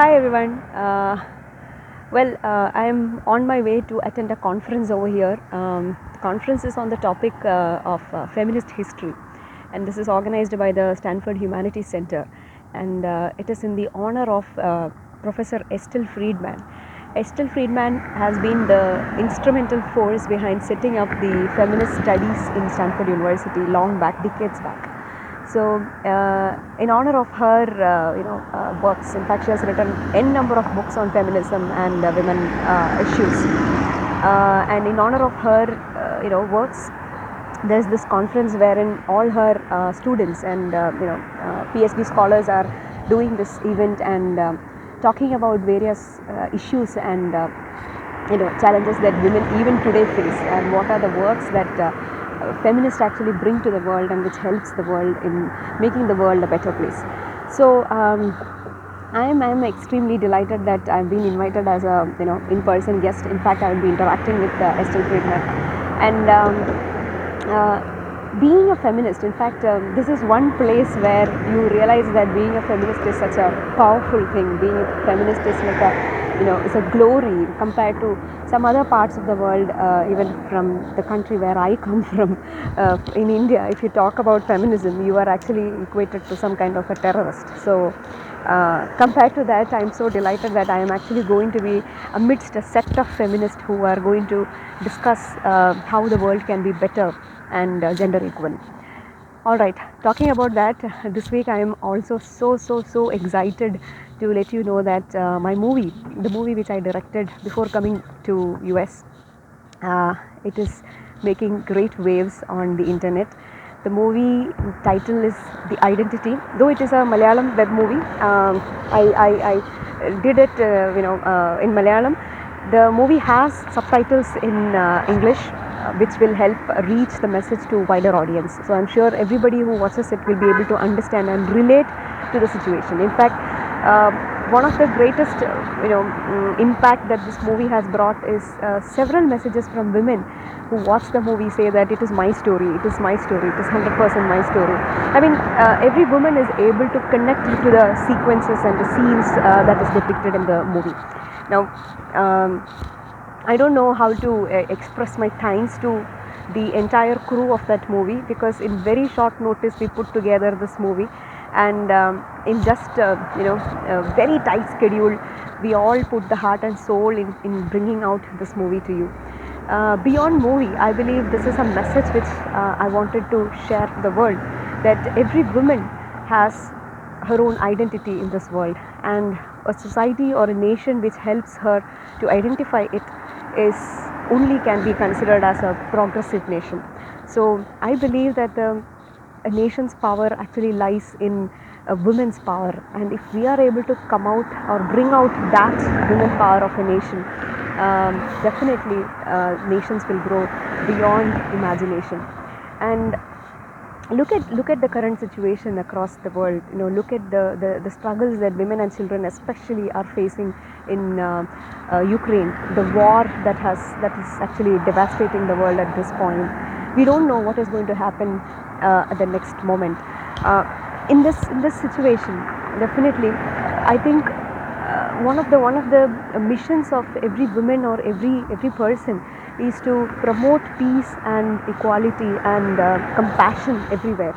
Hi everyone. I am on my way to attend a conference over here. The conference is on the topic of feminist history, and this is organized by the Stanford Humanities Center, and it is in the honor of Professor Estelle Friedman. Estelle Friedman has been the instrumental force behind setting up the feminist studies in Stanford University long back, decades back. So, in honor of her, works, in fact, she has written n number of books on feminism and women issues. And in honor of her, works, there's this conference wherein all her students and PhD scholars are doing this event and talking about various issues and challenges that women even today face, and what are the works that feminists actually bring to the world and which helps the world in making the world a better place. So I am extremely delighted that I've been invited as a in-person guest. In fact, I will be interacting with Estelle Friedman, and being a feminist, in fact, this is one place where you realize that being a feminist is such a powerful thing. Being a feminist is like it's a glory compared to some other parts of the world, even from the country where I come from. In India, if you talk about feminism, you are actually equated to some kind of a terrorist. So compared to that, I am so delighted that I am actually going to be amidst a set of feminists who are going to discuss how the world can be better and gender equal. Alright, talking about that, this week I am also so excited to let you know that my movie, the movie which I directed before coming to US, it is making great waves on the internet. The movie title is The Identity. Though it is a Malayalam web movie, I did it in Malayalam. The movie has subtitles in English, which will help reach the message to a wider audience. So I'm sure everybody who watches it will be able to understand and relate to the situation. In fact, one of the greatest impact that this movie has brought is several messages from women who watch the movie say that it is my story, it is my story, it is 100% my story. I mean, every woman is able to connect to the sequences and the scenes that is depicted in the movie. Now, I don't know how to express my thanks to the entire crew of that movie, because in very short notice we put together this movie, and in just a very tight schedule we all put the heart and soul in bringing out this movie to you. Beyond movie, I believe this is a message which I wanted to share to the world, that every woman has her own identity in this world, and a society or a nation which helps her to identify it is only can be considered as a progressive nation. So I believe that a nation's power actually lies in a women's power, and if we are able to come out or bring out that women power of a nation, definitely nations will grow beyond imagination. And look at the current situation across the world. Look at the struggles that women and children especially are facing in Ukraine, the war that is actually devastating the world at this point. We don't know what is going to happen at the next moment. In this situation, definitely, I think one of the missions of every woman or every person is to promote peace and equality and compassion everywhere.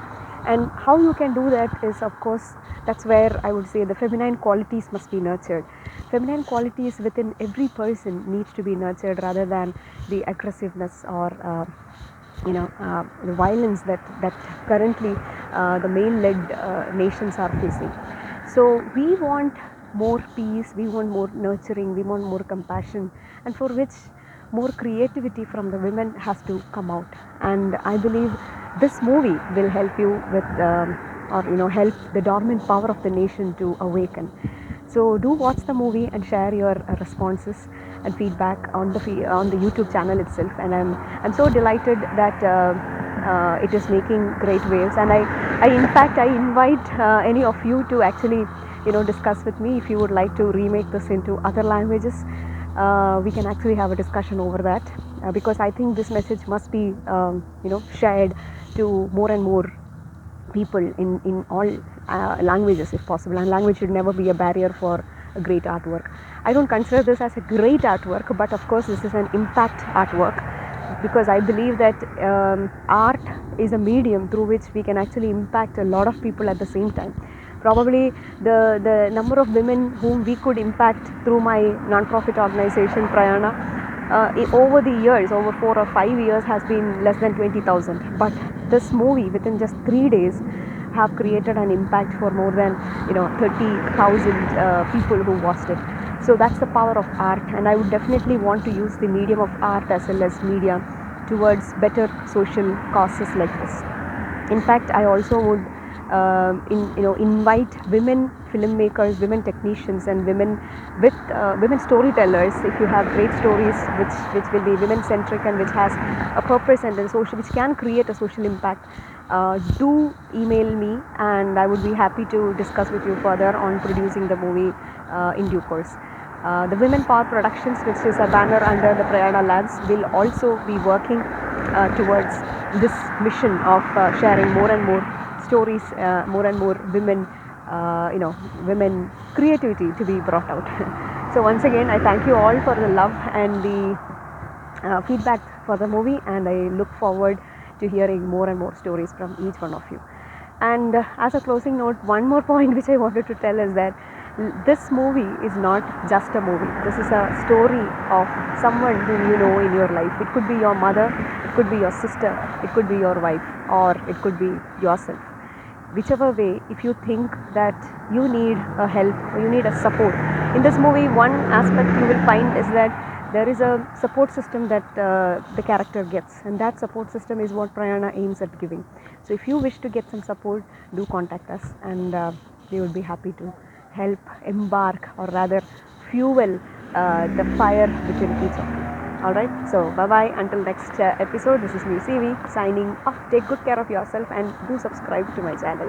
And how you can do that is, of course, that's where I would say the feminine qualities must be nurtured. Feminine qualities within every person needs to be nurtured, rather than the aggressiveness or the violence that currently the male-led nations are facing. So we want more peace, we want more nurturing, we want more compassion, and for which more creativity from the women has to come out. And I believe this movie will help you with help the dormant power of the nation to awaken. So do watch the movie and share your responses and feedback on the YouTube channel itself. And I'm so delighted that it is making great waves. And I in fact I invite any of you to actually discuss with me. If you would like to remake this into other languages, we can actually have a discussion over that, because I think this message must be shared to more and more people in all languages if possible. And language should never be a barrier for a great artwork. I don't consider this as a great artwork, but of course this is an impact artwork, because I believe that art is a medium through which we can actually impact a lot of people at the same time. Probably the number of women whom we could impact through my non-profit organization Prayana over the years, over 4 or 5 years, has been less than 20,000. But this movie, within just 3 days, have created an impact for more than 30,000 people who watched it. So that's the power of art, and I would definitely want to use the medium of art as well as media towards better social causes like this. In fact, I also would invite women filmmakers, women technicians, and women storytellers. If you have great stories which will be women centric and which has a purpose and which can create a social impact, do email me, and I would be happy to discuss with you further on producing the movie in due course. The Women Power Productions, which is a banner under the Prayana Labs, will also be working towards this mission of sharing more and more stories, more and more women, women creativity to be brought out. So once again, I thank you all for the love and the feedback for the movie, and I look forward to hearing more and more stories from each one of you. And as a closing note, one more point which I wanted to tell is that this movie is not just a movie. This is a story of someone whom you know in your life. It could be your mother, it could be your sister, it could be your wife, or it could be yourself. Whichever way, if you think that you need a help or you need a support, in this movie one aspect you will find is that there is a support system that the character gets, and that support system is what Prayana aims at giving. So if you wish to get some support, do contact us, and we would be happy to help embark, or rather fuel the fire within each of you. Alright, so bye bye until next episode. This is me, Ceevee, signing off. Take good care of yourself and do subscribe to my channel.